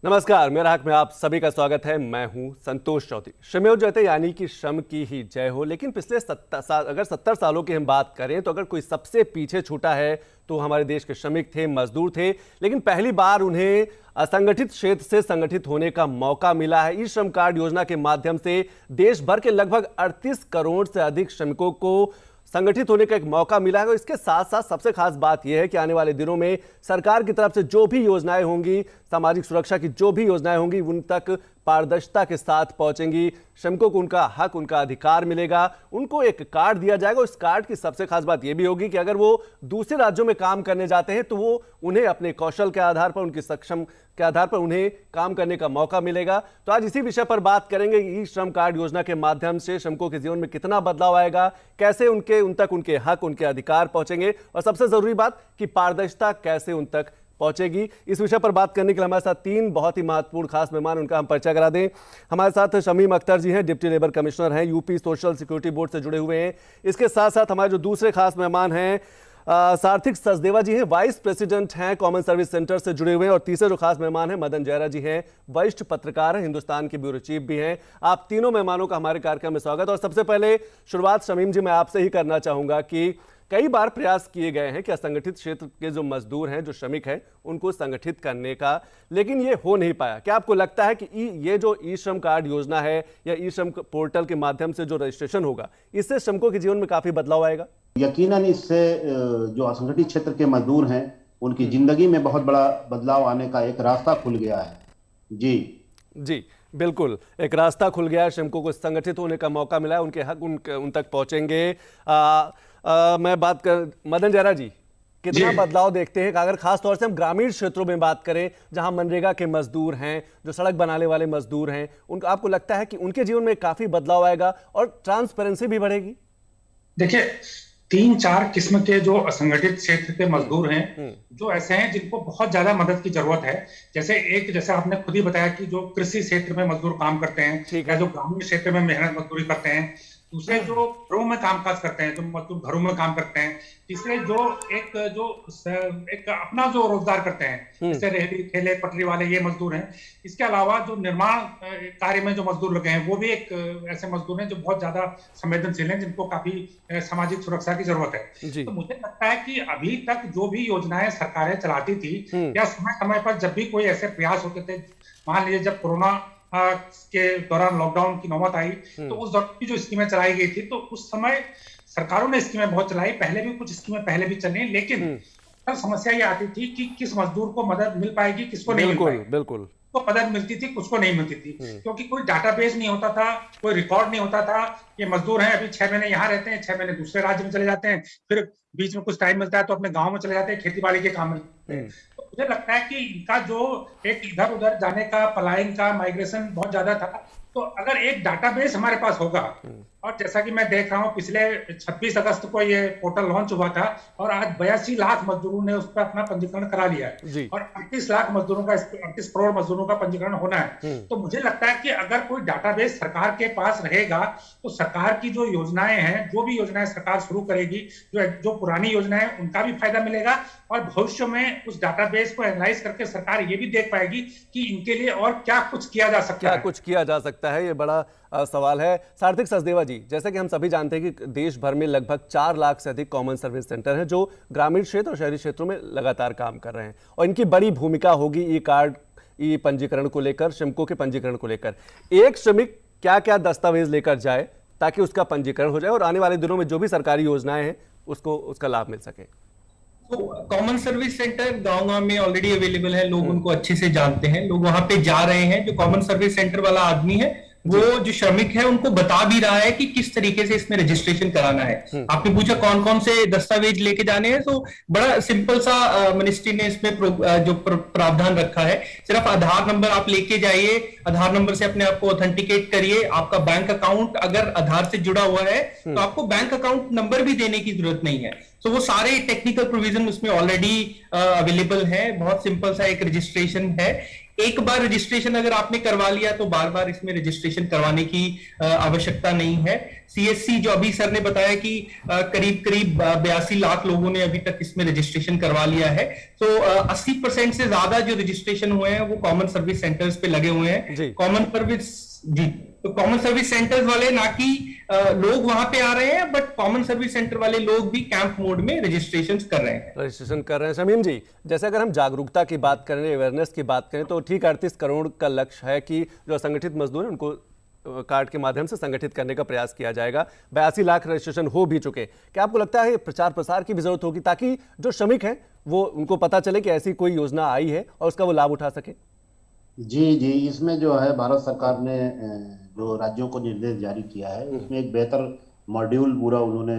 नमस्कार, मेरा हक में आप सभी का स्वागत है। मैं हूं संतोष चौधरी। श्रमेव जयते यानी कि श्रम की ही जय हो। लेकिन पिछले 70 सालों की हम बात करें तो अगर कोई सबसे पीछे छूटा है तो हमारे देश के श्रमिक थे, मजदूर थे। लेकिन पहली बार उन्हें असंगठित क्षेत्र से संगठित होने का मौका मिला है। ई श्रम कार्ड योजना के माध्यम से देश भर के लगभग 38 करोड़ से अधिक श्रमिकों को संगठित होने का एक मौका मिला है। इसके साथ साथ सबसे खास बात यह है कि आने वाले दिनों में सरकार की तरफ से जो भी योजनाएं होंगी, सामाजिक सुरक्षा की जो भी योजनाएं होंगी, उन तक पारदर्शिता के साथ पहुंचेंगी। श्रमिकों को उनका हक, उनका अधिकार मिलेगा। उनको एक कार्ड दिया जाएगा। उस कार्ड की सबसे खास बात यह भी होगी कि अगर वो दूसरे राज्यों में काम करने जाते हैं तो वो उन्हें अपने कौशल के आधार पर, उनकी सक्षम के आधार पर उन्हें काम करने का मौका मिलेगा। तो आज इसी विषय पर बात करेंगे। ई श्रम कार्ड योजना के माध्यम से श्रमिकों के जीवन में कितना बदलाव आएगा, कैसे उन तक उनके हक, उनके अधिकार पहुंचेंगे, और सबसे जरूरी बात कि पारदर्शिता कैसे उन तक पहुंचेगी। इस विषय पर बात करने के लिए हमारे साथ तीन बहुत ही महत्वपूर्ण खास मेहमान, उनका हम परिचय करा दें। हमारे साथ शमीम अख्तर जी हैं, डिप्टी लेबर कमिश्नर हैं, यूपी सोशल सिक्योरिटी बोर्ड से जुड़े हुए हैं। इसके साथ साथ हमारे जो दूसरे खास मेहमान हैं सार्थिक सचदेवा जी हैं, वाइस प्रेसिडेंट हैं, कॉमन सर्विस सेंटर से जुड़े हुए हैं। और तीसरे जो खास मेहमान हैं मदन जयरा जी हैं, वरिष्ठ पत्रकार हैं, हिंदुस्तान के ब्यूरो चीफ भी हैं। आप तीनों मेहमानों का हमारे कार्यक्रम में स्वागत। और सबसे पहले शुरुआत शमीम जी मैं आपसे ही करना चाहूंगा कि कई बार प्रयास किए गए हैं कि असंगठित क्षेत्र के जो मजदूर हैं, जो श्रमिक हैं, उनको संगठित करने का, लेकिन ये हो नहीं पाया। क्या आपको लगता है कि ये जो ई श्रम कार्ड योजना है या ई श्रम पोर्टल के माध्यम से जो रजिस्ट्रेशन होगा, इससे श्रमिकों के जीवन में काफी बदलाव आएगा? यकीनन इससे जो असंगठित क्षेत्र के मजदूर हैं उनकी जिंदगी में बहुत बड़ा बदलाव आने का एक रास्ता खुल गया है। जी बिल्कुल, एक रास्ता खुल गया है। श्रमिकों को संगठित होने का मौका मिला है, उनके हक उन तक पहुंचेंगे। मैं बात कर मदन जयरा जी, कितना बदलाव देखते हैं अगर खास तौर से हम ग्रामीण क्षेत्रों में बात करें, जहां मनरेगा के मजदूर हैं, जो सड़क बनाने वाले मजदूर हैं, उनको आपको लगता है कि उनके जीवन में काफी बदलाव आएगा और ट्रांसपेरेंसी भी बढ़ेगी? देखिए, 3-4 किस्म के जो असंगठित क्षेत्र के मजदूर हैं, जो ऐसे हैं जिनको बहुत ज्यादा मदद की जरूरत है। जैसे आपने खुद ही बताया कि जो कृषि क्षेत्र में मजदूर काम करते हैं या जो ग्रामीण क्षेत्र में मेहनत मजदूरी करते हैं, दूसरे जो घरों में कामकाज करते हैं, जो मजदूर घरों में काम करते हैं, तीसरे जो एक अपना जो रोजगार करते हैं, जैसे रेहड़ी ठेले पटरी वाले, ये मजदूर हैं। इसके अलावा जो निर्माण कार्य में जो मजदूर लगे हैं, वो भी एक ऐसे मजदूर हैं जो बहुत ज्यादा संवेदनशील हैं, जिनको काफी सामाजिक सुरक्षा की जरूरत है। तो मुझे लगता है कि अभी तक जो भी योजनाएं सरकारें चलाती थी या समय समय पर जब भी कोई ऐसे प्रयास होते थे, मान लीजिए जब कोरोना के दौरान लॉकडाउन की नौबत आई तो उस दौरान की जो स्कीमें चलाई गई थी, तो उस समय सरकारों ने स्कीमें बहुत चलाई। पहले भी कुछ स्कीमें पहले भी चली, लेकिन समस्या ये आती थी कि किस मजदूर को मदद मिल पाएगी, किसको नहीं मिल पाएगी। बिल्कुल को मदद मिलती थी, कुछ को नहीं मिलती थी, क्योंकि कोई डाटाबेस नहीं होता था, कोई रिकॉर्ड नहीं होता था। ये मजदूर हैं, अभी 6 महीने यहाँ रहते हैं, 6 महीने दूसरे राज्य में चले जाते हैं, फिर बीच में कुछ टाइम मिलता है तो अपने गांव में चले जाते हैं, खेती बाड़ी के काम में। तो मुझे लगता है कि इनका जो एक इधर उधर जाने का, पलायन का, माइग्रेशन बहुत ज्यादा था। तो अगर एक डाटाबेस हमारे पास होगा, और जैसा कि मैं देख रहा हूं, पिछले 26 अगस्त को ये पोर्टल लॉन्च हुआ था और आज 82 लाख मजदूरों ने उस पर अपना पंजीकरण करा लिया है और 38 लाख मजदूरों का, 38 करोड़ मजदूरों का पंजीकरण होना है। तो मुझे लगता है कि अगर कोई डाटाबेस सरकार के पास रहेगा तो सरकार की जो योजनाएं हैं, जो भी योजनाएं सरकार शुरू करेगी, जो पुरानी योजनाएं हैं, उनका भी फायदा मिलेगा। और भविष्य में उस डाटाबेस को एनालाइज करके सरकार ये भी देख पाएगी कि इनके लिए और क्या कुछ किया जा सकता है। ये बड़ा सवाल है। सार्थिक सचदेवा जी, जैसे कि हम सभी जानते हैं कि देश भर में लगभग 4 लाख से अधिक कॉमन सर्विस सेंटर हैं जो ग्रामीण क्षेत्र और शहरी क्षेत्रों में लगातार काम कर रहे हैं, और इनकी बड़ी भूमिका होगी ई कार्ड, ई पंजीकरण को लेकर, श्रमिकों के पंजीकरण को लेकर। एक श्रमिक क्या क्या दस्तावेज लेकर जाए ताकि उसका पंजीकरण हो जाए और आने वाले दिनों में जो भी सरकारी योजनाएं हैं उसका लाभ मिल सके? तो कॉमन सर्विस सेंटर गांव-गांव में ऑलरेडी अवेलेबल है, लोग उनको अच्छे से जानते हैं, लोग वहां पे जा रहे हैं। जो कॉमन सर्विस सेंटर वाला आदमी है, वो जो श्रमिक है, उनको बता भी रहा है कि किस तरीके से इसमें रजिस्ट्रेशन कराना है। आपने पूछा कौन कौन से दस्तावेज लेके जाने हैं, तो बड़ा सिंपल सा मिनिस्ट्री ने इसमें जो प्रावधान रखा है। सिर्फ आधार नंबर आप लेके जाइए, आधार नंबर से अपने आप को ऑथेंटिकेट करिए। आपका बैंक अकाउंट अगर आधार से जुड़ा हुआ है तो आपको बैंक अकाउंट नंबर भी देने की जरूरत नहीं है। तो वो सारे टेक्निकल प्रोविजन उसमें ऑलरेडी अवेलेबल है। बहुत सिंपल सा एक रजिस्ट्रेशन है। एक बार रजिस्ट्रेशन अगर आपने करवा लिया तो बार बार इसमें रजिस्ट्रेशन करवाने की आवश्यकता नहीं है। सीएससी जो अभी सर ने बताया कि करीब करीब 82 लाख लोगों ने अभी तक इसमें रजिस्ट्रेशन करवा लिया है। तो 80% से ज्यादा जो रजिस्ट्रेशन हुए हैं वो कॉमन सर्विस सेंटर्स पे लगे हुए हैं। कॉमन सर्विस सेंटर्स वाले, ना कि लोग वहां पे आ रहे हैं, बट कॉमन सर्विस सेंटर वाले लोग भी कैंप मोड में रजिस्ट्रेशन कर रहे हैं। शमीम जी, जैसे अगर हम जागरूकता की बात करें, अवेयरनेस की बात करें, तो ठीक 38 करोड़ का लक्ष्य है कि जो असंगठित मजदूर हैं उनको कार्ड के माध्यम से संगठित करने का प्रयास किया जाएगा। 82 लाख रजिस्ट्रेशन हो भी चुके। क्या आपको लगता है प्रचार प्रसार की भी जरूरत होगी ताकि जो श्रमिक हैं वो उनको पता चले कि ऐसी कोई योजना आई है और उसका वो लाभ उठा सके? जी जी, इसमें जो है भारत सरकार ने जो राज्यों को निर्देश जारी किया है उसमें एक बेहतर मॉड्यूल पूरा उन्होंने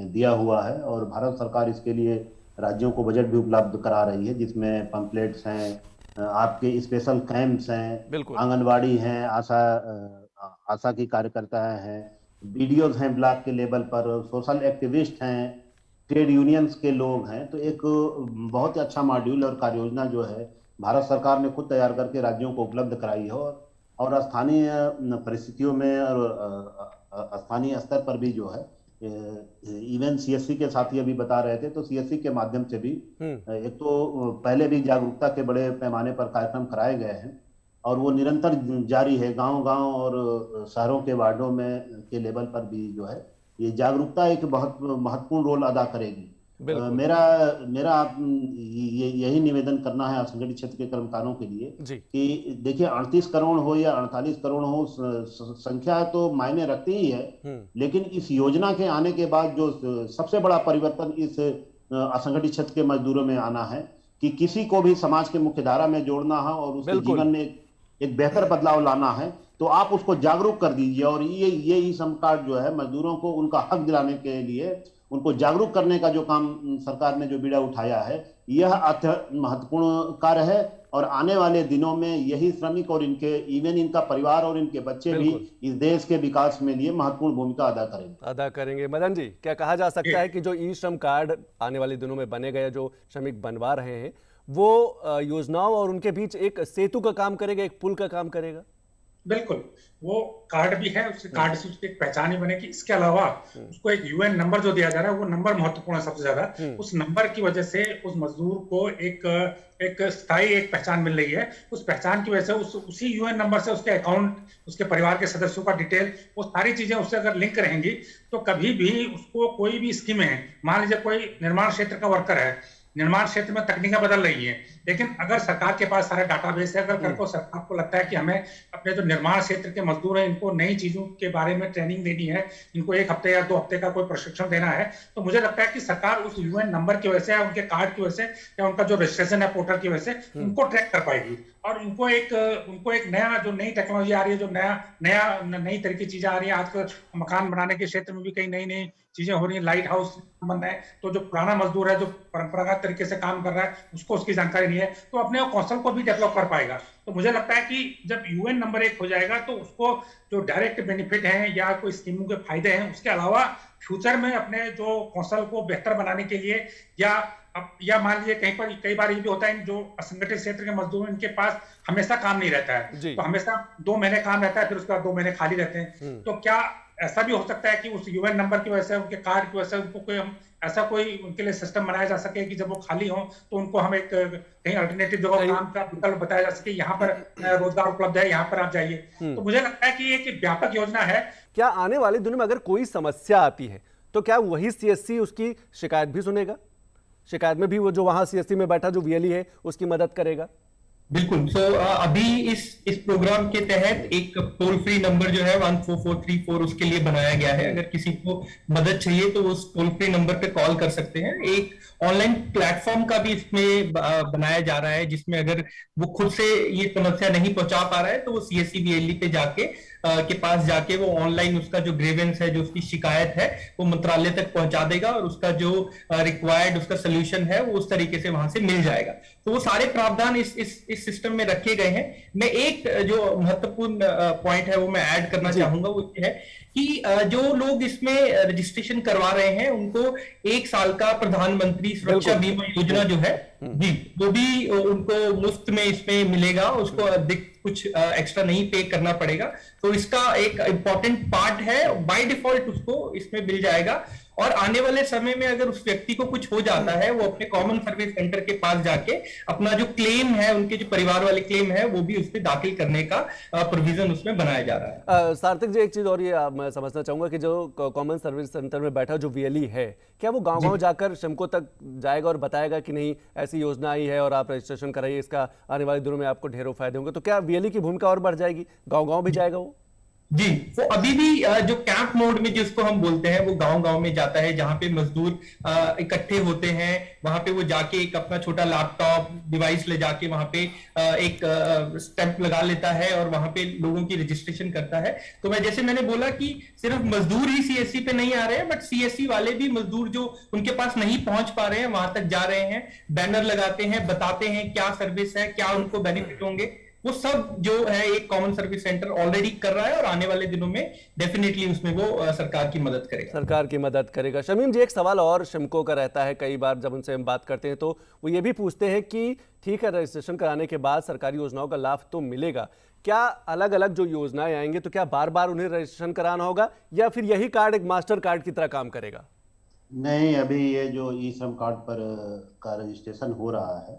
दिया हुआ है और भारत सरकार इसके लिए राज्यों को बजट भी उपलब्ध करा रही है, जिसमें पंपलेट्स हैं, आपके स्पेशल कैंप्स हैं, आंगनबाड़ी हैं, आशा की कार्यकर्ता हैं, बीडीओज हैं ब्लॉक के लेवल पर, सोशल एक्टिविस्ट हैं, ट्रेड यूनियंस के लोग हैं। तो एक बहुत ही अच्छा मॉड्यूल और कार्य योजना जो है भारत सरकार ने खुद तैयार करके राज्यों को उपलब्ध कराई है और स्थानीय परिस्थितियों में और स्थानीय स्तर पर भी जो है इवन सीएससी के साथी अभी बता रहे थे, तो सीएससी के माध्यम से भी एक तो पहले भी जागरूकता के बड़े पैमाने पर कार्यक्रम कराए गए हैं और वो निरंतर जारी है। गांव-गांव और शहरों के वार्डों में के लेवल पर भी जो है ये जागरूकता एक बहुत महत्वपूर्ण रोल अदा करेगी। मेरा यही निवेदन करना है असंगठित क्षेत्र के कर्मकारों के लिए कि देखिए 38 करोड़ हो या 48 करोड़ हो, संख्या तो मायने रखती ही है, लेकिन इस योजना के आने के बाद जो सबसे बड़ा परिवर्तन इस असंगठित क्षेत्र के मजदूरों में आना है कि किसी को भी समाज के मुख्य धारा में जोड़ना है और उसके जीवन में एक बेहतर बदलाव लाना है, तो आप उसको जागरूक कर दीजिए। और ये ई श्रम कार्ड जो है मजदूरों को उनका हक दिलाने के लिए उनको जागरूक करने का जो काम सरकार ने जो बीड़ा उठाया है, यह अत्यंत महत्वपूर्ण कार्य है और आने वाले दिनों में यही श्रमिक और इनका परिवार और इनके बच्चे भी इस देश के विकास में लिए महत्वपूर्ण भूमिका अदा करेंगे। मदन जी, क्या कहा जा सकता है कि जो ई श्रम कार्ड आने वाले दिनों में बने गए, जो श्रमिक बनवा रहे हैं, वो योजनाओं और उनके बीच एक सेतु का काम करेगा, एक पुल का काम करेगा? बिल्कुल, वो कार्ड भी है, उसके कार्ड से उसकी एक पहचान ही बनेगी। इसके अलावा उसको एक यूएन नंबर जो दिया जा रहा है वो नंबर महत्वपूर्ण है सबसे ज्यादा। उस नंबर की वजह से उस मजदूर को एक स्थायी एक पहचान मिल रही है। उस पहचान की वजह से उसी यूएन नंबर से उसके अकाउंट, उसके परिवार के सदस्यों का डिटेल, वो सारी चीजें उससे अगर लिंक रहेंगी तो कभी भी उसको कोई भी स्कीम है, मान लीजिए कोई निर्माण क्षेत्र का वर्कर है, निर्माण क्षेत्र में तकनीकें बदल रही है, लेकिन अगर सरकार के पास सारा डाटाबेस है, अगर सरकार को लगता है कि हमें अपने जो निर्माण क्षेत्र के मजदूर हैं इनको नई चीजों के बारे में ट्रेनिंग देनी है, इनको 1 हफ्ते या 2 हफ्ते का कोई प्रशिक्षण देना है, तो मुझे लगता है कि सरकार उस यूएन नंबर की वजह से या उनके कार्ड की वजह से या उनका जो रजिस्ट्रेशन है पोर्टल की वजह से उनको ट्रैक कर पाएगी और उनको एक नया जो नई टेक्नोलॉजी आ रही है, जो नई तरह की चीजें आ रही है। आजकल मकान बनाने के क्षेत्र में भी कई नई चीजें हो रही है, लाइट हाउस बन रहे हैं, तो जो पुराना मजदूर है जो परंपरागत तरीके से काम कर रहा है उसको उसकी जानकारी नहीं है, तो अपने कौशल को भी डेवलप कर पाएगा। तो मुझे लगता है कि जब यूएन नंबर 1 हो जाएगा तो उसको जो डायरेक्ट बेनिफिट है या कोई स्कीमों के फायदे हैं, उसके अलावा फ्यूचर में अपने जो कौशल को बेहतर बनाने के लिए या मान लीजिए कई बार ये भी होता है जो असंगठित क्षेत्र के मजदूर इनके पास हमेशा काम नहीं रहता है, तो हमेशा 2 महीने काम रहता है, फिर उसके बाद 2 महीने खाली रहते हैं। तो क्या ऐसा भी हो सकता है कि उस यूएन नंबर की वजह से, उनके कार्ड की वजह से उनको कोई उनके लिए सिस्टम बनाया जा सके कि जब वो खाली हो तो उनको हम एक कहीं अल्टरनेटिव जगह काम का विकल्प बताया जा सके, यहाँ पर रोजगार उपलब्ध है, यहाँ पर आप जाइए। तो मुझे लगता है कि ये एक व्यापक योजना है। क्या आने वाले दिनों में अगर कोई समस्या आती है तो क्या वही सीएससी उसकी शिकायत भी सुनेगा? शिकायत में भी वो जो वहां सीएससी में बैठा जो वीएलई है उसकी मदद करेगा? बिल्कुल। अभी इस प्रोग्राम के तहत एक टोल फ्री नंबर जो है 14434 उसके लिए बनाया गया है। अगर किसी को मदद चाहिए तो उस टोल फ्री नंबर पे कॉल कर सकते हैं। एक ऑनलाइन प्लेटफॉर्म का भी इसमें बनाया जा रहा है, जिसमें अगर वो खुद से ये समस्या नहीं पहुंचा पा रहा है तो वो सीएससी वीएलई पे के पास जाके वो ऑनलाइन उसका जो ग्रीवेंस है, जो उसकी शिकायत है, वो मंत्रालय तक पहुंचा देगा और उसका जो रिक्वायर्ड उसका सोल्यूशन है वो उस तरीके से वहां से मिल जाएगा। तो वो सारे प्रावधान इस सिस्टम में रखे गए हैं। मैं एक जो महत्वपूर्ण पॉइंट है वो मैं ऐड करना चाहूंगा, वो ये है कि जो लोग इसमें रजिस्ट्रेशन करवा रहे हैं उनको 1 साल का प्रधानमंत्री सुरक्षा बीमा योजना जो है जी, वो भी उनको मुफ्त में इसमें मिलेगा, उसको अधिक कुछ एक्स्ट्रा नहीं पे करना पड़ेगा। तो इसका एक इंपॉर्टेंट पार्ट है, बाय डिफॉल्ट उसको इसमें मिल जाएगा। और आने वाले समय में अगर उस व्यक्ति को कुछ हो जाता है, वो अपने कॉमन सर्विस सेंटर के पास जाके अपना जो क्लेम है, उनके जो परिवार वाले क्लेम है, वो भी उसमें दाखिल करने का प्रोविजन उसमें बनाया जा रहा है। सार्थक जी, एक चीज और ये मैं समझना चाहूंगा कि जो कॉमन सर्विस सेंटर में बैठा जो वीएलई है, क्या वो गांव-गांव जाकर श्रमिकों तक जाएगा और बताएगा कि नहीं ऐसी योजना आई है और आप रजिस्ट्रेशन कराइए, इसका आने वाले दिनों में आपको ढेरों फायदे होंगे? तो क्या वीएलई की भूमिका और बढ़ जाएगी, गांव-गांव भी जाएगा वो? जी, वो अभी भी जो कैंप मोड में जिसको हम बोलते हैं, वो गांव-गांव में जाता है, जहां पे मजदूर इकट्ठे होते हैं, वहां पे वो जाके एक अपना छोटा लैपटॉप डिवाइस ले जाके वहां पे एक स्टैंप लगा लेता है और वहां पे लोगों की रजिस्ट्रेशन करता है। तो मैंने बोला कि सिर्फ मजदूर ही सीएससी पे नहीं आ रहे हैं, बट सीएससी वाले भी मजदूर जो उनके पास नहीं पहुंच पा रहे हैं, वहां तक जा रहे हैं, बैनर लगाते हैं, बताते हैं क्या सर्विस है, क्या उनको बेनिफिट होंगे, वो सब जो है एक कॉमन सर्विस सेंटर ऑलरेडी कर रहा है और आने वाले दिनों में डेफिनेटली उसमें वो सरकार की मदद करेगा। शमीम जी, एक सवाल और श्रमिकों का रहता है, कई बार जब उनसे हम बात करते हैं तो वो ये भी पूछते हैं कि ठीक है, रजिस्ट्रेशन कराने के बाद सरकारी योजनाओं का लाभ तो मिलेगा, क्या अलग अलग जो योजनाएं आएंगे तो क्या बार बार उन्हें रजिस्ट्रेशन कराना होगा या फिर यही कार्ड एक मास्टर कार्ड की तरह काम करेगा? नहीं, अभी ये जो ई श्रम कार्ड पर का रजिस्ट्रेशन हो रहा है,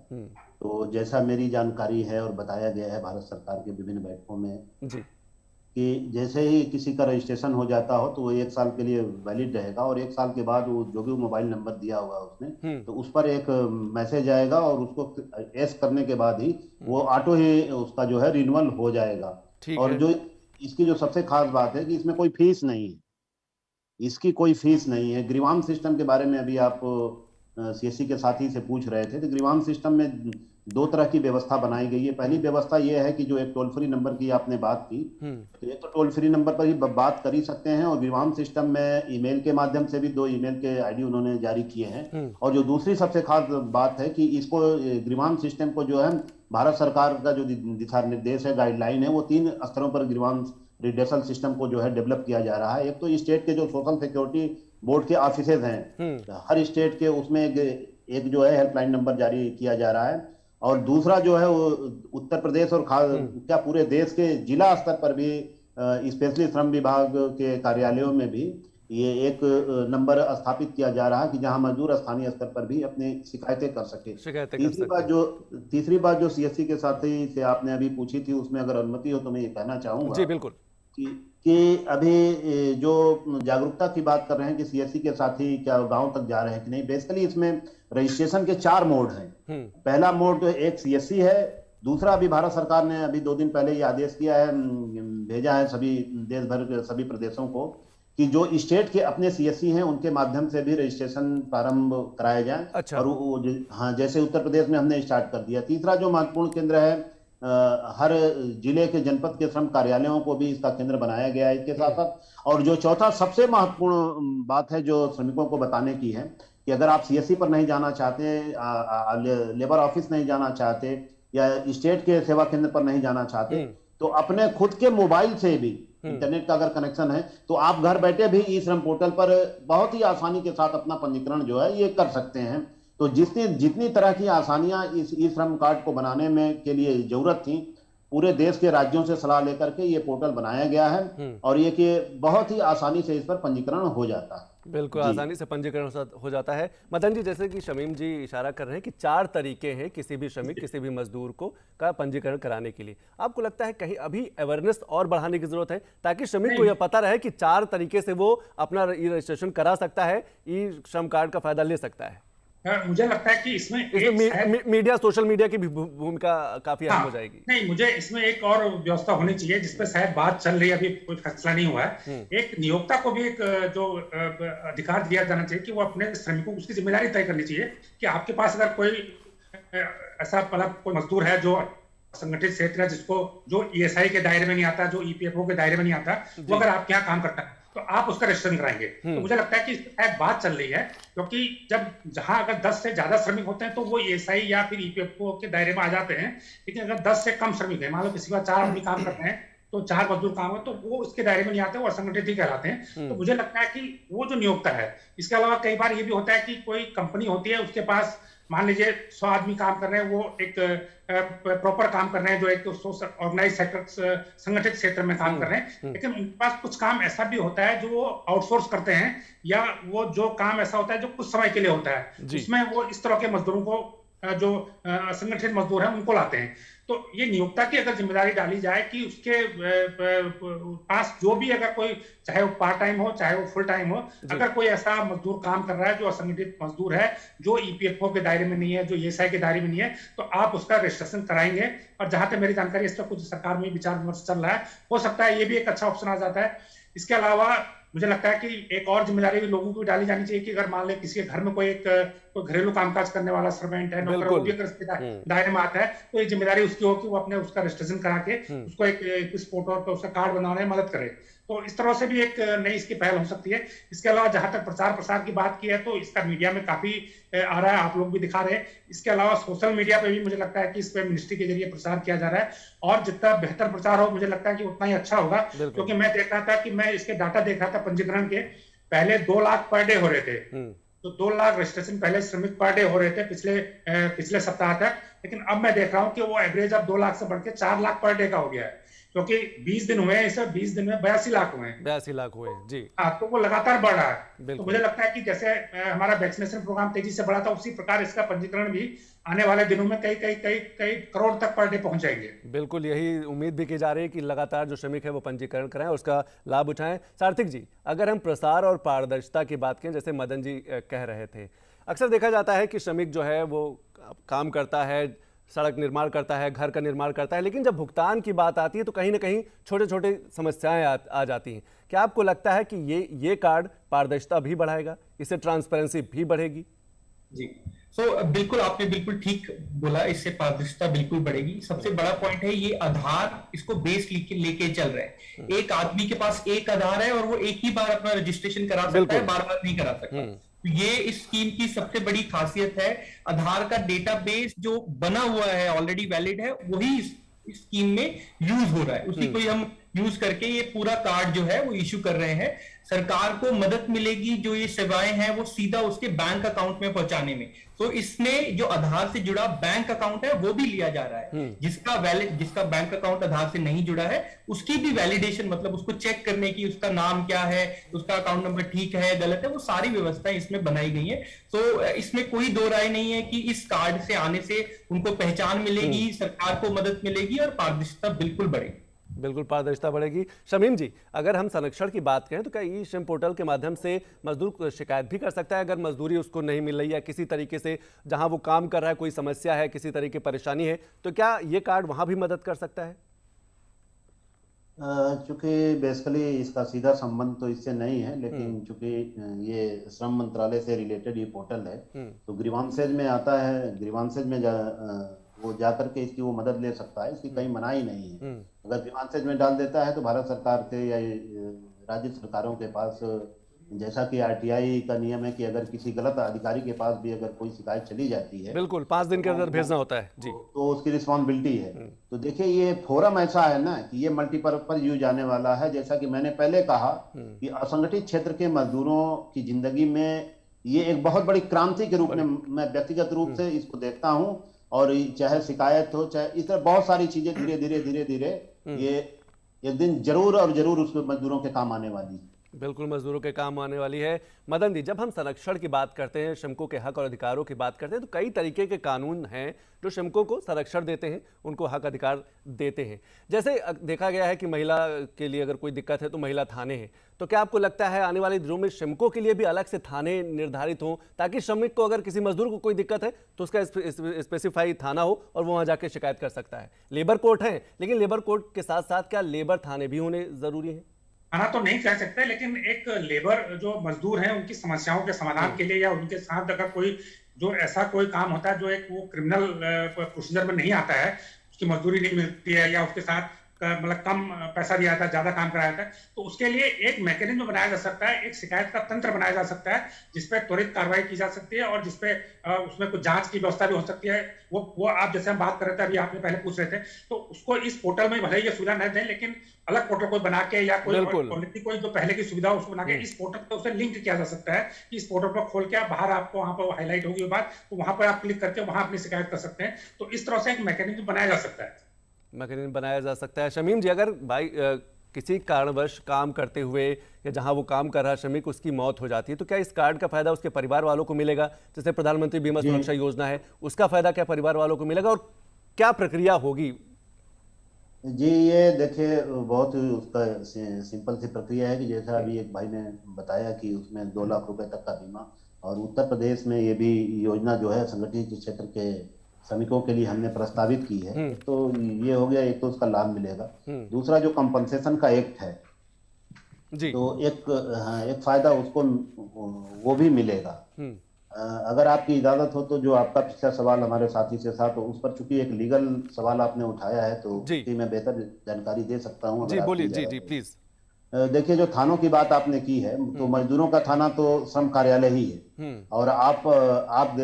तो जैसा मेरी जानकारी है और बताया गया है भारत सरकार के विभिन्न बैठकों में जी, कि जैसे ही किसी का रजिस्ट्रेशन हो जाता हो तो वो 1 साल के लिए वैलिड रहेगा और 1 साल के बाद वो जो भी मोबाइल नंबर दिया होगा उसने, तो उस पर एक मैसेज आएगा और उसको एस करने के बाद ही वो ऑटो ही उसका जो है रिन्यूअल हो जाएगा। और जो इसकी जो सबसे खास बात है कि इसमें कोई फीस नहीं है, इसकी कोई फीस नहीं है। ग्रीवाम सिस्टम के बारे में अभी आप सीएससी के साथी से पूछ रहे थे, तो ग्रीवाम सिस्टम में 2 तरह की व्यवस्था बनाई गई है। पहली व्यवस्था यह है कि जो एक टोल फ्री नंबर की आपने बात की, तो एक तो टोल फ्री नंबर पर ही बात कर ही सकते हैं और ग्रीवाम सिस्टम में ईमेल के माध्यम से भी 2 ईमेल के आईडी उन्होंने जारी किए हैं। और जो दूसरी सबसे खास बात है कि इसको ग्रीवाम सिस्टम को जो है भारत सरकार का जो दिशा निर्देश है, गाइडलाइन है, वो 3 स्तरों पर ग्रीवाम रिड्रेसल सिस्टम को जो है डेवलप किया जा रहा है। एक तो स्टेट के जो सोशल सिक्योरिटी बोर्ड के ऑफिसेज हैं, हर स्टेट के उसमें एक जो है हेल्पलाइन नंबर जारी किया जा रहा है और दूसरा जो है वो उत्तर प्रदेश और क्या पूरे देश के जिला स्तर पर भी स्पेशली श्रम विभाग के कार्यालयों में भी ये एक नंबर स्थापित किया जा रहा है कि जहां मजदूर स्थानीय स्तर पर भी अपनी शिकायतें कर सके। तीसरी बात जो सीएससी के साथी से आपने अभी पूछी थी, उसमें अगर अनुमति हो तो मैं ये कहना चाहूंगा जी बिल्कुल कि अभी जो जागरूकता की बात कर रहे हैं कि सीएससी के साथी क्या गांव तक जा रहे हैं कि नहीं, बेसिकली इसमें रजिस्ट्रेशन के 4 मोड हैं। पहला मोड तो एक सीएससी है, दूसरा अभी भारत सरकार ने अभी 2 दिन पहले ये आदेश किया है, भेजा है सभी देश भर के सभी प्रदेशों को कि जो स्टेट के अपने सीएससी हैं उनके माध्यम से भी रजिस्ट्रेशन प्रारंभ कराया जाए। अच्छा। और हाँ, जैसे उत्तर प्रदेश में हमने स्टार्ट कर दिया। तीसरा जो महत्वपूर्ण केंद्र है, हर जिले के जनपद के श्रम कार्यालयों को भी इसका केंद्र बनाया गया है इसके साथ साथ। और जो चौथा सबसे महत्वपूर्ण बात है जो श्रमिकों को बताने की है कि अगर आप सीएससी पर नहीं जाना चाहते, लेबर ऑफिस नहीं जाना चाहते या स्टेट के सेवा केंद्र पर नहीं जाना चाहते, तो अपने खुद के मोबाइल से भी इंटरनेट का अगर कनेक्शन है तो आप घर बैठे भी ई श्रम पोर्टल पर बहुत ही आसानी के साथ अपना पंजीकरण जो है ये कर सकते हैं। तो जितनी तरह की आसानियां इस ई श्रम कार्ड को बनाने में के लिए जरूरत थी, पूरे देश के राज्यों से सलाह लेकर के ये पोर्टल बनाया गया है और ये कि बहुत ही आसानी से इस पर पंजीकरण हो जाता है। बिल्कुल आसानी से पंजीकरण हो जाता है। मदन जी, जैसे कि शमीम जी इशारा कर रहे हैं कि 4 तरीके हैं किसी भी श्रमिक, किसी भी मजदूर को का पंजीकरण कराने के लिए, आपको लगता है कहीं अभी अवेयरनेस और बढ़ाने की जरूरत है ताकि श्रमिक को यह पता रहे कि 4 तरीके से वो अपना ई रजिस्ट्रेशन करा सकता है, ई श्रम कार्ड का फायदा ले सकता है? मुझे लगता है कि इसमें मीडिया, सोशल मीडिया की भी भूमिका काफी अहम हो जाएगी। नहीं, मुझे इसमें एक और व्यवस्था होनी चाहिए जिसपे शायद बात चल रही है, अभी कोई फैसला नहीं हुआ है। एक नियोक्ता को भी एक जो अधिकार दिया जाना चाहिए कि वो अपने श्रमिकों को उसकी जिम्मेदारी तय करनी चाहिए कि आपके पास अगर कोई ऐसा मतलब कोई मजदूर है जो संगठित क्षेत्र है, जिसको जो ईएसआई के दायरे में नहीं आता, जो ईपीएफओ के दायरे में नहीं आता, वो अगर आपके यहाँ काम करता है तो आप उसका रजिस्ट्रेशन कराएंगे। तो मुझे लगता है कि एक बात चल रही है, क्योंकि जहां अगर 10 से ज्यादा श्रमिक होते हैं तो वो ईएसआई या फिर ईपीएफओ के दायरे में आ जाते हैं, लेकिन अगर 10 से कम श्रमिक है, मान लो किसी का 4 आदमी काम करते हैं तो 4 मजदूर काम है, तो वो इसके दायरे में नहीं आते, वो असंगठित ही कहलाते हैं। तो मुझे लगता है कि वो जो नियोक्ता है, इसके अलावा कई बार ये भी होता है कि कोई कंपनी होती है, उसके पास मान लीजिए 100 आदमी काम कर रहे हैं, वो एक प्रॉपर काम कर रहे हैं, जो एक ऑर्गेनाइज सेक्टर संगठित क्षेत्र में काम कर रहे हैं, लेकिन उनके पास कुछ काम ऐसा भी होता है जो वो आउटसोर्स करते हैं, या वो जो काम ऐसा होता है जो कुछ समय के लिए होता है, जिसमें वो इस तरह के मजदूरों को, जो असंगठित मजदूर हैं, उनको लाते हैं। तो ये नियोक्ता की अगर जिम्मेदारी डाली जाए कि उसके पास जो भी, अगर कोई, चाहे वो पार्ट टाइम हो चाहे वो फुल टाइम हो, अगर कोई ऐसा मजदूर काम कर रहा है जो असंगठित मजदूर है, जो ईपीएफओ के दायरे में नहीं है, जो ईएसआई के दायरे में नहीं है, तो आप उसका रजिस्ट्रेशन कराएंगे। और जहां तक मेरी जानकारी, इस पर कुछ सरकार में विचार विमर्श चल रहा है, हो सकता है ये भी एक अच्छा ऑप्शन आ जाता है। इसके अलावा मुझे लगता है कि एक और जिम्मेदारी भी लोगों को डाली जानी चाहिए कि अगर मान लें किसी के घर में कोई घरेलू कामकाज करने वाला सर्वेंट है, नौकर, वो भी अगर इसके दायरे में आता है, तो ये जिम्मेदारी उसकी हो कि वो अपने उसका रजिस्ट्रेशन करा के उसको एक पोर्टल पर उसका कार्ड बनाने में मदद करे। तो इस तरह से भी एक नई इसकी पहल हो सकती है। इसके अलावा जहां तक प्रचार प्रसार की बात की है, तो इसका मीडिया में काफी आ रहा है, आप लोग भी दिखा रहे हैं। इसके अलावा सोशल मीडिया पे भी मुझे लगता है कि इस पे मिनिस्ट्री के जरिए प्रचार किया जा रहा है, और जितना बेहतर प्रचार हो, मुझे लगता है कि उतना ही अच्छा होगा। क्योंकि मैं देख रहा था कि मैं इसके डाटा देख रहा था पंजीकरण के, पहले 2 लाख पर डे हो रहे थे, तो 2 लाख रजिस्ट्रेशन पहले श्रमिक पर डे हो रहे थे पिछले सप्ताह तक, लेकिन अब मैं देख रहा हूँ कि वो एवरेज अब 2 लाख से बढ़ के 4 लाख पर डे का हो गया है, क्योंकि 20 दिन हुए हैं, इसे 20 दिन में 82 लाख हुए हैं। 82 लाख हुए जी। हाँ, तो वो लगातार बढ़ रहा है। तो मुझे लगता है कि जैसे हमारा वैक्सीनेशन प्रोग्राम तेजी से बढ़ा था, उसी प्रकार इसका पंजीकरण भी आने वाले दिनों में कई करोड़ तक पर डे पहुंच जाएंगे। बिल्कुल, यही उम्मीद भी की जा रही है कि लगातार जो श्रमिक है वो पंजीकरण कराएं और उसका लाभ उठाएं। सार्थक जी, अगर हम प्रसार और पारदर्शिता की बात करें, जैसे मदन जी कह रहे थे, अक्सर देखा जाता है कि श्रमिक जो है वो काम करता है, सड़क निर्माण करता है, घर का निर्माण करता है, लेकिन जब भुगतान की बात आती है तो कहीं ना कहीं छोटे छोटे समस्याएं आ जाती हैं। क्या आपको लगता है कि ये कार्ड पारदर्शिता भी बढ़ाएगा, इससे ट्रांसपेरेंसी भी बढ़ेगी? जी, बिल्कुल आपने बिल्कुल ठीक बोला, इससे पारदर्शिता बिल्कुल बढ़ेगी। सबसे बड़ा पॉइंट है ये आधार, इसको बेस लेके चल रहे हैं। एक आदमी के पास एक आधार है और वो एक ही बार अपना रजिस्ट्रेशन करा सकता है, बार बार नहीं करा सकता। ये इस स्कीम की सबसे बड़ी खासियत है। आधार का डेटाबेस जो बना हुआ है, ऑलरेडी वैलिड है, वही इस स्कीम में यूज हो रहा है, उसी को ही हम यूज करके ये पूरा कार्ड जो है वो इश्यू कर रहे हैं। सरकार को मदद मिलेगी, जो ये सेवाएं हैं वो सीधा उसके बैंक अकाउंट में पहुंचाने में। तो इसमें जो आधार से जुड़ा बैंक अकाउंट है वो भी लिया जा रहा है। जिसका बैंक अकाउंट आधार से नहीं जुड़ा है, उसकी भी वैलिडेशन, मतलब उसको चेक करने की, उसका नाम क्या है, उसका अकाउंट नंबर ठीक है गलत है, वो सारी व्यवस्थाएं इसमें बनाई गई है। तो इसमें कोई दो राय नहीं है कि इस कार्ड से आने से उनको पहचान मिलेगी, सरकार को मदद मिलेगी और पारदर्शिता बिल्कुल बढ़ेगी। बिल्कुल पारदर्शिता बढ़ेगी। शमीम जी, अगर हम संरक्षण की बात करें तो क्या ई श्रम पोर्टल के माध्यम से मजदूर शिकायत भी कर सकता है अगर मजदूरी उसको नहीं मिल रही है, किसी तरीके से जहां वो काम कर रहा है कोई समस्या है, किसी तरह की परेशानी है, तो क्या ये कार्ड वहां भी मदद कर सकता है? चूंकि बेसिकली इसका सीधा संबंध तो इससे नहीं है, लेकिन चूंकि ये श्रम मंत्रालय से रिलेटेड ये पोर्टल है, तो ग्रीवांसेज में आता है, ग्रीवांसेज में वो जाकर के इसकी वो मदद ले सकता है, इसकी कहीं मनाही नहीं है। अगर ग्रीवांसेज में डाल देता है तो भारत सरकार से या राज्य सरकारों के पास, जैसा कि आरटीआई का नियम है कि अगर किसी गलत अधिकारी के पास भी अगर कोई शिकायत चली जाती है, बिल्कुल 5 दिन के अंदर भेजना होता है जी, तो उसकी रिस्पॉन्सिबिलिटी है। तो देखिए ये फोरम ऐसा है ना कि ये मल्टीपर्पज यूज आने वाला है। जैसा कि मैंने पहले कहा कि असंगठित क्षेत्र के मजदूरों की जिंदगी में ये एक बहुत बड़ी क्रांति के रूप में मैं व्यक्तिगत रूप से इसको देखता हूँ। और चाहे शिकायत हो, चाहे इस तरह बहुत सारी चीजें धीरे धीरे ये एक दिन जरूर और जरूर उस मजदूरों के काम आने वाली है। बिल्कुल मजदूरों के काम आने वाली है। मदन जी, जब हम संरक्षण की बात करते हैं, श्रमिकों के हक और अधिकारों की बात करते हैं, तो कई तरीके के कानून हैं जो श्रमिकों को संरक्षण देते हैं, उनको हक अधिकार देते हैं। जैसे देखा गया है कि महिला के लिए अगर कोई दिक्कत है तो महिला थाने हैं, तो क्या आपको लगता है आने वाले दिनों में श्रमिकों के लिए भी अलग से थाने निर्धारित हों, ताकि श्रमिक को अगर किसी मजदूर को कोई दिक्कत है तो उसका स्पेसिफाई थाना हो और वो वहाँ जाके शिकायत कर सकता है? लेबर कोर्ट है, लेकिन लेबर कोर्ट के साथ साथ क्या लेबर थाने भी होने जरूरी है? थाना तो नहीं कह सकते, लेकिन एक लेबर जो मजदूर हैं उनकी समस्याओं के समाधान के लिए, या उनके साथ अगर कोई जो ऐसा कोई काम होता है जो एक वो क्रिमिनल प्रोसीजर में नहीं आता है, उसकी मजदूरी नहीं मिलती है, या उसके साथ मतलब कम पैसा दिया जाता है, ज्यादा काम कराया जाता है, तो उसके लिए एक मैकेनिज्म बनाया जा सकता है, एक शिकायत का तंत्र बनाया जा सकता है जिसपे त्वरित कार्रवाई की जा सकती है और जिसपे उसमें कुछ जांच की व्यवस्था भी हो सकती है। वो आप जैसे हम बात कर रहे थे, अभी आपने पहले पूछ रहे थे, तो उसको इस पोर्टल में भले ही ये सुविधा न दें, लेकिन अलग पोर्टल कोई बना के या कोई ऑलरेडी कोई जो पहले की सुविधा उसको बना के इस पोर्टल पे उसे लिंक किया जा सकता है कि इस पोर्टल पर खोल के आप बाहर आपको वहां पर हाईलाइट होगी बात, तो वहां पर आप क्लिक करके वहां अपनी शिकायत कर सकते हैं। तो इस तरह से एक मैकेनिज्म बनाया जा सकता है। मैकेनिज्म बनाया जा सकता है। शमीम जी, अगर भाई किसी कारणवश काम करते हुए या जहां वो काम कर रहा श्रमिक उसकी मौत हो जाती है, तो क्या इस कार्ड का फायदा उसके परिवार वालों को मिलेगा? जैसे प्रधानमंत्री बीमा सुरक्षा योजना है, उसका फायदा क्या परिवार वालों को मिलेगा और क्या प्रक्रिया होगी? जी, ये देखिए बहुत उसका सिंपल सी प्रक्रिया है कि जैसा अभी एक भाई ने बताया कि उसमें 2 लाख रुपए तक का बीमा, और उत्तर प्रदेश में ये भी योजना जो है संगठित क्षेत्र के श्रमिकों के लिए हमने प्रस्तावित की है। तो ये हो गया, एक तो उसका लाभ मिलेगा, दूसरा जो कंपनसेशन का एक्ट है जी, तो एक फायदा उसको वो भी मिलेगा। अगर आपकी इजाजत हो तो जो आपका पिछला सवाल हमारे साथी से था, तो उस पर चूंकि एक लीगल सवाल आपने उठाया है, तो उसकी मैं बेहतर जानकारी दे सकता हूं। जी बोलिए। जी प्लीज। देखिए, जो थानों की बात आपने की है, तो मजदूरों का थाना तो श्रम कार्यालय ही है, और आप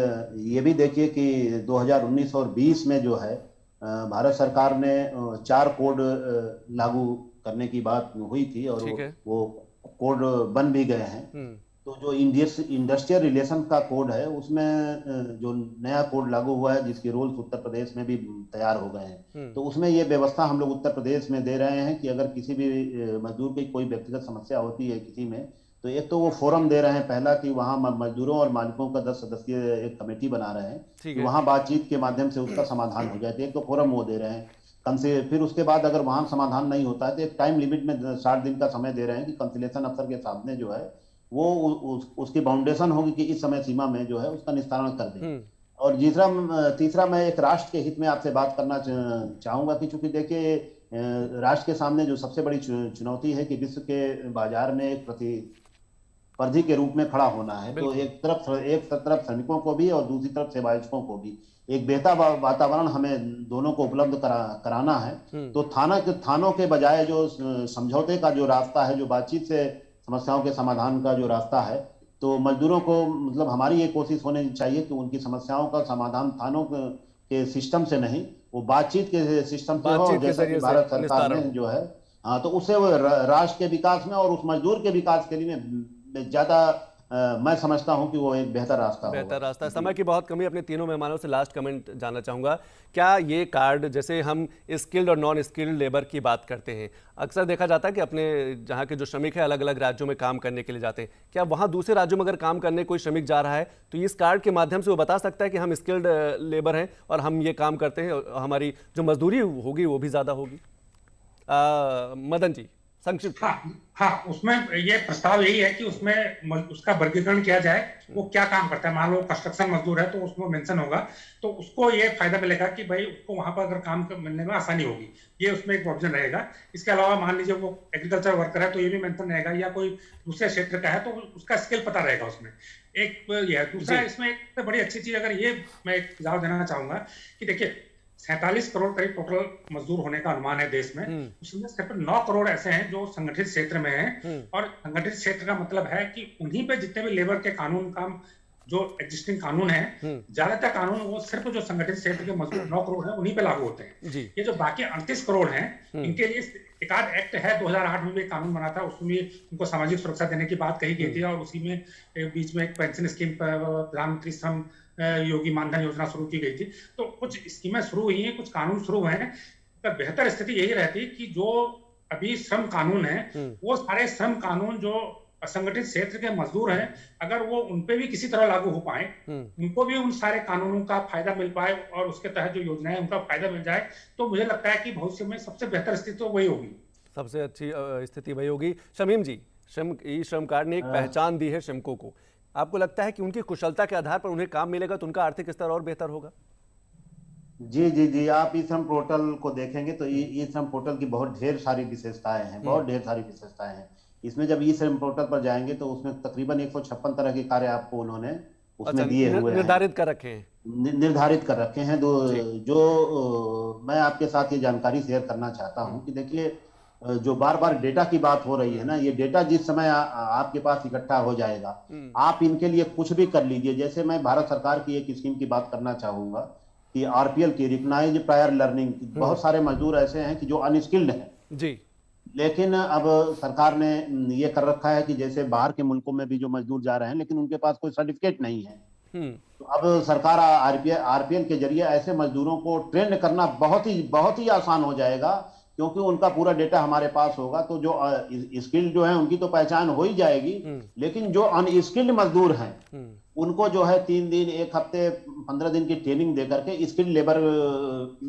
ये भी देखिए कि 2019 और 20 में जो है भारत सरकार ने 4 कोड लागू करने की बात हुई थी, और वो कोड बन भी गए हैं। तो जो इंडस्ट्रियल रिलेशन का कोड है, उसमें जो नया कोड लागू हुआ है, जिसके रूल्स उत्तर प्रदेश में भी तैयार हो गए हैं, तो उसमें ये व्यवस्था हम लोग उत्तर प्रदेश में दे रहे हैं कि अगर किसी भी मजदूर की कोई व्यक्तिगत समस्या होती है किसी में, तो एक तो वो फोरम दे रहे हैं पहला कि वहाँ मजदूरों और मालिकों का 10 सदस्यीय एक कमेटी बना रहे हैं कि वहाँ बातचीत के माध्यम से उसका समाधान हो जाए। तो एक तो फोरम वो दे रहे हैं। फिर उसके बाद अगर वहाँ समाधान नहीं होता है तो एक टाइम लिमिट में 60 दिन का समय दे रहे हैं कि कंसिलेशन अफसर के सामने जो है वो उसकी बाउंडेशन होगी कि इस समय सीमा में जो है उसका निस्तारण कर दें। और तीसरा मैं एक राष्ट्र के हित में आपसे बात करना चाहूंगा कि चूंकि देखिए राष्ट्र के सामने जो सबसे बड़ी चुनौती है कि विश्व के बाजार में एक प्रतिस्पर्धी के रूप में खड़ा होना है, तो एक तरफ श्रमिकों को भी और दूसरी तरफ सेवायतों को भी एक बेहतर वातावरण हमें दोनों को उपलब्ध कराना है। तो थानों के बजाय जो समझौते का जो रास्ता है, जो बातचीत से समस्याओं के समाधान का जो रास्ता है, तो मजदूरों को मतलब हमारी ये कोशिश होनी चाहिए कि उनकी समस्याओं का समाधान थानों के सिस्टम से नहीं, वो बातचीत के सिस्टम से हो, जैसा कि भारत सरकार ने जो है, हाँ, तो उससे वो राष्ट्र के विकास में और उस मजदूर के विकास के लिए ज्यादा मैं समझता हूं कि वो एक बेहतर रास्ता है। समय की बहुत कमी, अपने तीनों मेहमानों से लास्ट कमेंट जानना चाहूंगा। क्या ये कार्ड, जैसे हम स्किल्ड और नॉन स्किल्ड लेबर की बात करते हैं, अक्सर देखा जाता है कि अपने जहाँ के जो श्रमिक है अलग अलग राज्यों में काम करने के लिए जाते हैं, क्या वहाँ दूसरे राज्यों में अगर काम करने कोई श्रमिक जा रहा है तो इस कार्ड के माध्यम से वो बता सकता है कि हम स्किल्ड लेबर हैं और हम ये काम करते हैं, हमारी जो मजदूरी होगी वो भी ज्यादा होगी? मदन जी संक्षिप्त। हाँ, उसमें ये प्रस्ताव यही है कि उसमें उसका वर्गीकरण किया जाए, वो क्या काम करता है। मान लो कंस्ट्रक्शन मजदूर है तो उसमें मेंशन होगा, तो उसको ये फायदा मिलेगा कि भाई उसको वहां पर अगर काम मिलने में आसानी होगी, ये उसमें एक ऑप्शन रहेगा। इसके अलावा मान लीजिए वो एग्रीकल्चर वर्कर है तो ये भी मेंशन रहेगा, या कोई दूसरे क्षेत्र का है तो उसका स्किल पता रहेगा उसमें। एक ये दूसरा, इसमें एक बड़ी अच्छी चीज, अगर ये मैं एक सुझाव देना चाहूंगा कि देखिए 47 करोड़ करीब टोटल मजदूर होने का अनुमान है देश में, उसमें सिर्फ 9 करोड़ ऐसे हैं जो संगठित क्षेत्र में हैं। और संगठित क्षेत्र का मतलब है कि उन्हीं पे जितने भी लेबर के कानून का जो एग्जिस्टिंग कानून है, ज्यादातर कानून वो सिर्फ जो संगठित क्षेत्र के मजदूर 9 करोड़ है उन्हीं पे लागू होते हैं। ये जो बाकी 38 करोड़ हैं, इनके लिए एक आध एक्ट है, 2008 में भी कानून बना था, उसमें भी उनको सामाजिक सुरक्षा देने की बात कही गई थी, और उसी में बीच में एक पेंशन स्कीम, प्रधानमंत्री श्रम योगी मानधन योजना शुरू की गई थी। तो कुछ स्कीमें शुरू हुई हैं, कुछ कानून शुरू हुए हैं। तो बेहतर स्थिति यही रहती कि जो अभी श्रम कानून है, वो सारे श्रम कानून जो असंगठित क्षेत्र के मजदूर हैं, अगर वो उनपे भी किसी तरह लागू हो पाए, उनको भी उन सारे कानूनों का फायदा मिल पाए और उसके तहत जो योजनाएं उनका फायदा मिल जाए, तो मुझे लगता है कि भविष्य में सबसे बेहतर स्थिति तो वही होगी, सबसे अच्छी स्थिति वही होगी। शमीम जी, श्रम कार्ड ने एक पहचान दी है श्रमिकों को, आपको लगता है कि उनकी कुशलता के आधार पर उन्हें काम मिलेगा तो उनका आर्थिक स्तर और बेहतर होगा? जी, आप ई श्रम पोर्टल को देखेंगे तो ई श्रम पोर्टल की बहुत ढेर सारी विशेषताएं हैं, बहुत ढेर सारी विशेषताएं हैं। इसमें जब ई श्रम पोर्टल पर जाएंगे तो उसमें तकरीबन 156 तरह के कार्य आपको उन्होंने उसमें दिए हुए हैं, निर्धारित कर रखे हैं, निर्धारित कर रखे हैं। जो मैं आपके साथ ये जानकारी शेयर करना चाहता हूं कि देखिए, जो बार बार डेटा की बात हो रही है ना, ये डेटा जिस समय आपके पास इकट्ठा हो जाएगा, आप इनके लिए कुछ भी कर लीजिए। जैसे मैं भारत सरकार की एक स्कीम की बात करना चाहूंगा कि आरपीएल की, रिकग्नाइज्ड प्रायर लर्निंग, बहुत सारे मजदूर ऐसे हैं कि जो अनस्किल्ड हैं जी, लेकिन अब सरकार ने ये कर रखा है कि जैसे बाहर के मुल्कों में भी जो मजदूर जा रहे हैं लेकिन उनके पास कोई सर्टिफिकेट नहीं है, तो अब सरकार आरपीएल के जरिए ऐसे मजदूरों को ट्रेन करना बहुत ही आसान हो जाएगा, क्योंकि उनका पूरा डेटा हमारे पास होगा। तो जो स्किल्ड जो है उनकी तो पहचान हो ही जाएगी, लेकिन जो अनस्किल्ड मजदूर हैं उनको जो है 3 दिन, 1 हफ्ते, 15 दिन की ट्रेनिंग दे करके स्किल्ड लेबर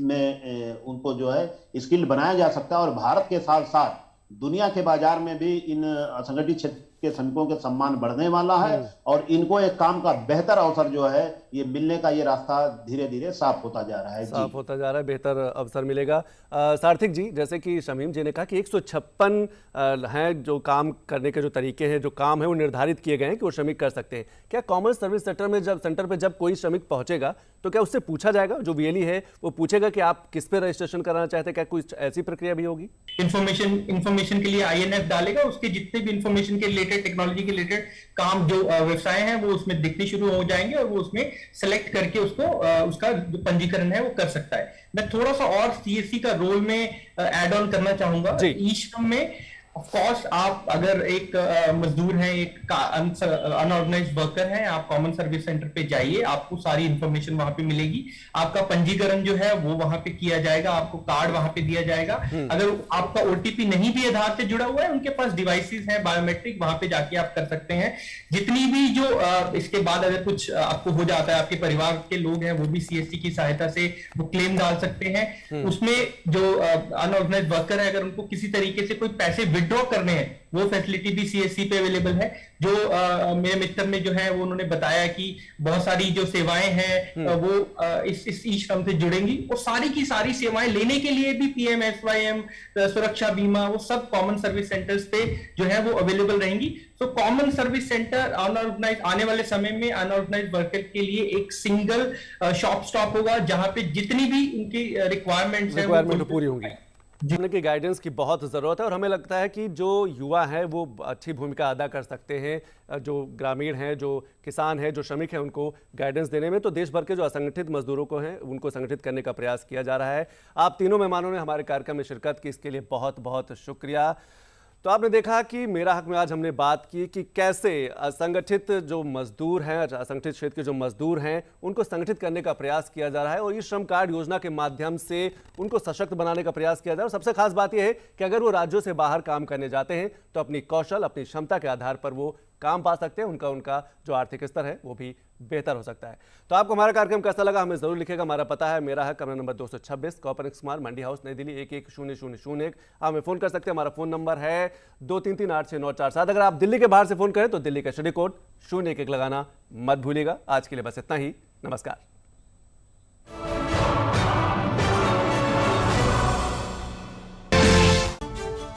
में उनको जो है स्किल्ड बनाया जा सकता है। और भारत के साथ साथ दुनिया के बाजार में भी इन असंगठित क्षेत्र के श्रमिकों के सम्मान बढ़ने वाला है और इनको एक काम का बेहतर अवसर जो है ये मिलने का ये रास्ता धीरे धीरे साफ होता जा रहा है। साफ होता जा रहा है, बेहतर अवसर मिलेगा। सार्थिक जी, जैसे कि शमीम जी ने कहा कि 156 हैं जो काम करने के जो तरीके हैं, जो काम है वो निर्धारित किए गए हैं कि वो श्रमिक कर सकते हैं। क्या कॉमन सर्विस सेंटर में जब कोई श्रमिक पहुंचेगा तो क्या उससे पूछा जाएगा, जो वीएलई है वो पूछेगा कि आप किस पे रजिस्ट्रेशन कराना चाहते हैं? क्या कोई ऐसी प्रक्रिया भी होगी? इंफॉर्मेशन के लिए आईएनएफ डालेगा, उसके जितने भी इंफॉर्मेशन के रिलेटेड, टेक्नोलॉजी के रिलेटेड काम जो व्यवसाय हैं वो उसमें दिखने शुरू हो जाएंगे और वो उसमें सेलेक्ट करके उसको उसका जो पंजीकरण है वो कर सकता है। मैं थोड़ा सा और सीएससी का रोल में ऐड ऑन करना चाहूंगा। ई श्रम में ऑफ कोर्स आप अगर एक मजदूर हैं, एक अनऑर्गेनाइज्ड वर्कर हैं, आप कॉमन सर्विस सेंटर पे जाइए, आपको सारी इंफॉर्मेशन वहां पे मिलेगी। आपका पंजीकरण जो है वो वहां पे किया जाएगा, आपको कार्ड वहां पे दिया जाएगा। अगर आपका ओटीपी नहीं भी आधार से जुड़ा हुआ है, उनके पास डिवाइसेस हैं बायोमेट्रिक, वहां पे जाके आप कर सकते हैं। जितनी भी जो इसके बाद अगर कुछ आपको हो जाता है, आपके परिवार के लोग हैं वो भी सीएससी की सहायता से वो क्लेम डाल सकते हैं। उसमें जो अनऑर्गेनाइज्ड वर्कर है, अगर उनको किसी तरीके से कोई पैसे विड्रॉ करने हैं, वो फैसिलिटी भी सीएससी पे अवेलेबल है। जो मेरे मित्र ने जो है वो उन्होंने बताया कि बहुत सारी जो सेवाएं हैं वो इस ई श्रम से जुड़ेंगी। वो सारी की सारी सेवाएं लेने के लिए भी पीएमएसवाईएम, सुरक्षा बीमा, वो सब कॉमन सर्विस सेंटर्स पे जो है वो अवेलेबल रहेंगी। तो कॉमन सर्विस सेंटर अनऑर्गेनाइज आने वाले समय में अनऑर्गेनाइज्ड वर्कर के लिए एक सिंगल शॉप स्टॉप होगा, जहां पे जितनी भी उनकी रिक्वायरमेंट्स हैं वो पूरी होंगी। जीने की गाइडेंस की बहुत ज़रूरत है और हमें लगता है कि जो युवा हैं वो अच्छी भूमिका अदा कर सकते हैं। जो ग्रामीण हैं, जो किसान हैं, जो श्रमिक हैं, उनको गाइडेंस देने में। तो देश भर के जो असंगठित मजदूरों को हैं उनको संगठित करने का प्रयास किया जा रहा है। आप तीनों मेहमानों ने हमारे कार्यक्रम में शिरकत की, इसके लिए बहुत बहुत शुक्रिया। तो आपने देखा कि मेरा हक में आज हमने बात की कि कैसे असंगठित जो मजदूर हैं, असंगठित क्षेत्र के जो मजदूर हैं, उनको संगठित करने का प्रयास किया जा रहा है और इस श्रम कार्ड योजना के माध्यम से उनको सशक्त बनाने का प्रयास किया जा रहा है। और सबसे खास बात यह है कि अगर वो राज्यों से बाहर काम करने जाते हैं तो अपनी कौशल, अपनी क्षमता के आधार पर वो काम पा सकते हैं। उनका जो आर्थिक स्तर है वो भी बेहतर हो सकता है। तो आपको हमारा कार्यक्रम कैसा लगा हमें जरूर लिखेगा। हमारा पता है मेरा है कमरा नंबर 226, कॉपरनिक्स कुमार, मंडी हाउस, नई दिल्ली 110001। आप हमें फोन कर सकते हैं। हमारा फोन नंबर है 23386947। अगर आप दिल्ली के बाहर से फोन करें तो दिल्ली का स्टडी कोड 011 लगाना मत भूलिएगा। आज के लिए बस इतना ही। नमस्कार।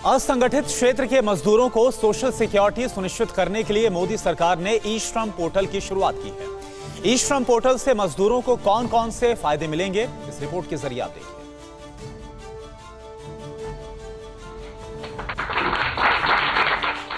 असंगठित क्षेत्र के मजदूरों को सोशल सिक्योरिटी सुनिश्चित करने के लिए मोदी सरकार ने ई श्रम पोर्टल की शुरुआत की है। ई श्रम पोर्टल से मजदूरों को कौन कौन से फायदे मिलेंगे, इस रिपोर्ट के जरिए आप देखिए।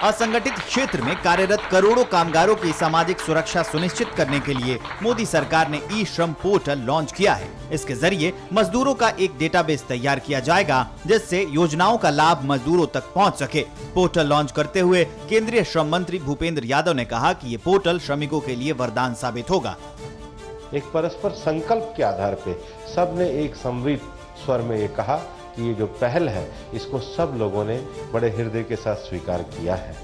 असंगठित क्षेत्र में कार्यरत करोड़ों कामगारों की सामाजिक सुरक्षा सुनिश्चित करने के लिए मोदी सरकार ने ई श्रम पोर्टल लॉन्च किया है। इसके जरिए मजदूरों का एक डेटाबेस तैयार किया जाएगा जिससे योजनाओं का लाभ मजदूरों तक पहुंच सके। पोर्टल लॉन्च करते हुए केंद्रीय श्रम मंत्री भूपेंद्र यादव ने कहा कि ये पोर्टल श्रमिकों के लिए वरदान साबित होगा। एक परस्पर संकल्प के आधार पे सबने एक संवित स्वर में ये कहा कि ये जो पहल है इसको सब लोगों ने बड़े हृदय के साथ स्वीकार किया है।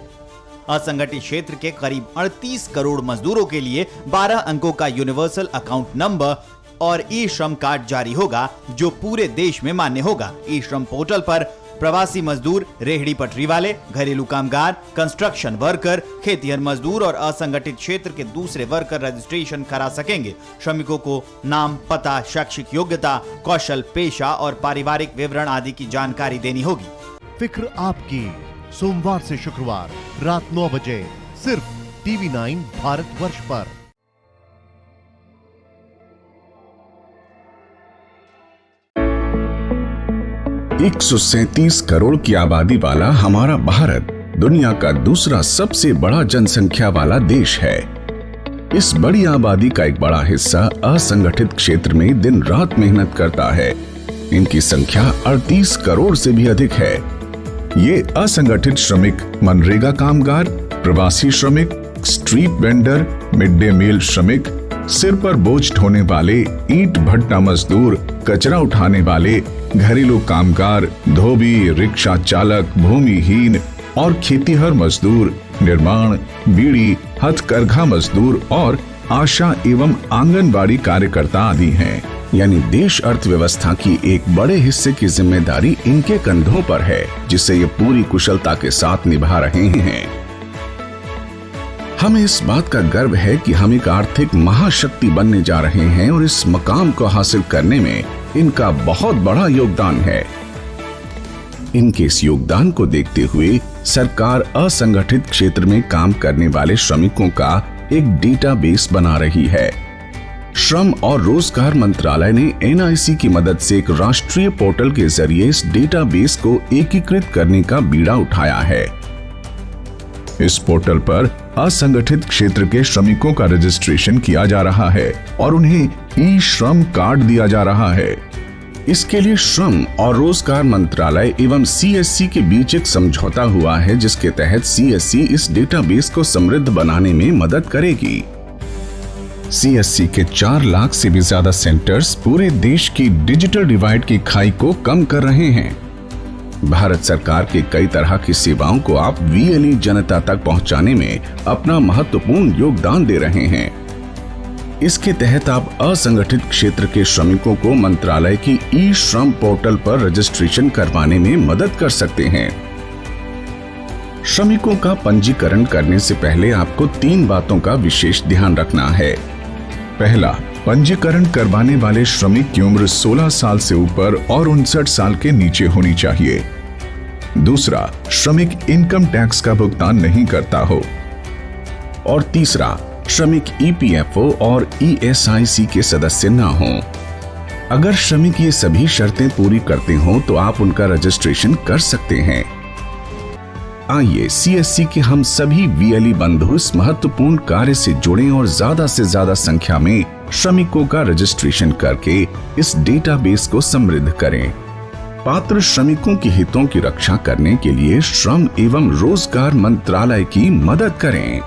असंगठित क्षेत्र के करीब 38 करोड़ मजदूरों के लिए 12 अंकों का यूनिवर्सल अकाउंट नंबर और ई श्रम कार्ड जारी होगा जो पूरे देश में मान्य होगा। ई श्रम पोर्टल पर प्रवासी मजदूर, रेहड़ी पटरी वाले, घरेलू कामगार, कंस्ट्रक्शन वर्कर, खेतिहर मजदूर और असंगठित क्षेत्र के दूसरे वर्कर रजिस्ट्रेशन करा सकेंगे। श्रमिकों को नाम, पता, शैक्षिक योग्यता, कौशल, पेशा और पारिवारिक विवरण आदि की जानकारी देनी होगी। फिक्र आपकी, सोमवार से शुक्रवार रात 9 बजे सिर्फ TV9 भारतवर्ष पर। 137 करोड़ की आबादी वाला हमारा भारत दुनिया का दूसरा सबसे बड़ा जनसंख्या वाला देश है। इस बड़ी आबादी का एक बड़ा हिस्सा असंगठित क्षेत्र में दिन रात मेहनत करता है। इनकी संख्या 38 करोड़ से भी अधिक है। ये असंगठित श्रमिक मनरेगा कामगार, प्रवासी श्रमिक, street vendor, mid day meal श्रमिक, सिर पर बोझ ढोने वाले, ईंट भट्टा मजदूर, कचरा उठाने वाले, घरेलू कामगार, धोबी, रिक्शा चालक, भूमिहीन और खेतीहर मजदूर, निर्माण, बीड़ी, हथकरघा मजदूर और आशा एवं आंगनबाड़ी कार्यकर्ता आदि हैं। यानी देश अर्थव्यवस्था की एक बड़े हिस्से की जिम्मेदारी इनके कंधों पर है, जिसे ये पूरी कुशलता के साथ निभा रहे हैं। हमें इस बात का गर्व है कि हम एक आर्थिक महाशक्ति बनने जा रहे हैं और इस मकाम को हासिल करने में इनका बहुत बड़ा योगदान है। इनके इस योगदान को देखते हुए सरकार असंगठित क्षेत्र में काम करने वाले श्रमिकों का एक डेटाबेस बना रही है। श्रम और रोजगार मंत्रालय ने NIC की मदद से एक राष्ट्रीय पोर्टल के जरिए इस डेटाबेस को एकीकृत करने का बीड़ा उठाया है। इस पोर्टल पर असंगठित क्षेत्र के श्रमिकों का रजिस्ट्रेशन किया जा रहा है और उन्हें ई-श्रम कार्ड दिया जा रहा है। इसके लिए श्रम और रोजगार मंत्रालय एवं CSC के बीच एक समझौता हुआ है, जिसके तहत CSC इस डेटाबेस को समृद्ध बनाने में मदद करेगी। CSC के 4 लाख से भी ज्यादा सेंटर्स पूरे देश की डिजिटल डिवाइड की खाई को कम कर रहे हैं। भारत सरकार के कई तरह की सेवाओं को आप VLE जनता तक पहुंचाने में अपना महत्वपूर्ण योगदान दे रहे हैं। इसके तहत आप असंगठित क्षेत्र के श्रमिकों को मंत्रालय की ई-श्रम पोर्टल पर रजिस्ट्रेशन करवाने में मदद कर सकते हैं। श्रमिकों का पंजीकरण करने से पहले आपको 3 बातों का विशेष ध्यान रखना है। पहला, पंजीकरण करवाने वाले श्रमिक की उम्र 16 साल से ऊपर और 59 साल के नीचे होनी चाहिए। दूसरा, श्रमिक इनकम टैक्स का भुगतान नहीं करता हो। और तीसरा, श्रमिक EPFO और ESIC के सदस्य न हों। अगर श्रमिक ये सभी शर्तें पूरी करते हों तो आप उनका रजिस्ट्रेशन कर सकते हैं। आइए CSC के हम सभी VLE बंधु इस महत्वपूर्ण कार्य से जुड़ें और ज्यादा से ज्यादा संख्या में श्रमिकों का रजिस्ट्रेशन करके इस डेटाबेस को समृद्ध करें। पात्र श्रमिकों के हितों की रक्षा करने के लिए श्रम एवं रोजगार मंत्रालय की मदद करें।